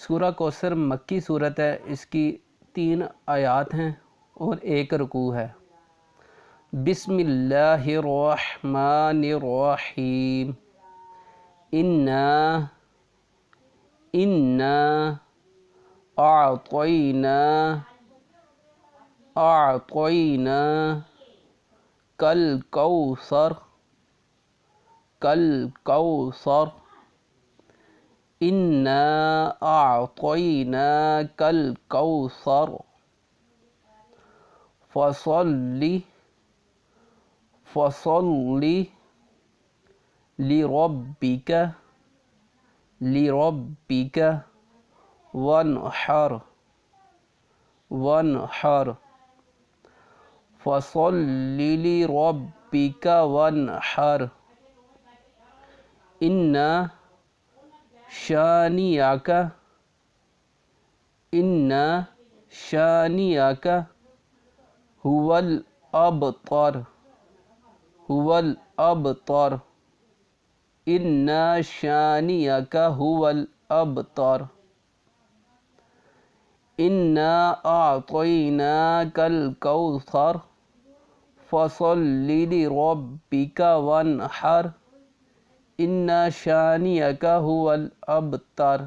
سورہ کوثر مکی صورت ہے، اس کی 3 آیات ہیں اور 1 رکوع ہے۔ بسم اللہ الرحمن الرحیم۔ اِنَّا أَعْطَيْنَا کَالْکَوْثَرَ اِنَّا أَعْطَيْنَاكَ الْكَوْثَرَ فَصَلِّ لِرَبِّكَ وَانْحَرْ فَصَلِّ لِرَبِّكَ وَانْحَرْ إِنَّ شَانِئَكَ هُوَ الْأَبْتَرُ إِنَّ شَانِئَكَ هُوَ الْأَبْتَرُ إِنَّا أَعْطَيْنَاكَ الْكَوْثَرَ فَصَلِّ لِرَبِّكَ وَانْحَرْ إِنَّ شَانِئَكَ هُوَ الْأَبْتَرُ۔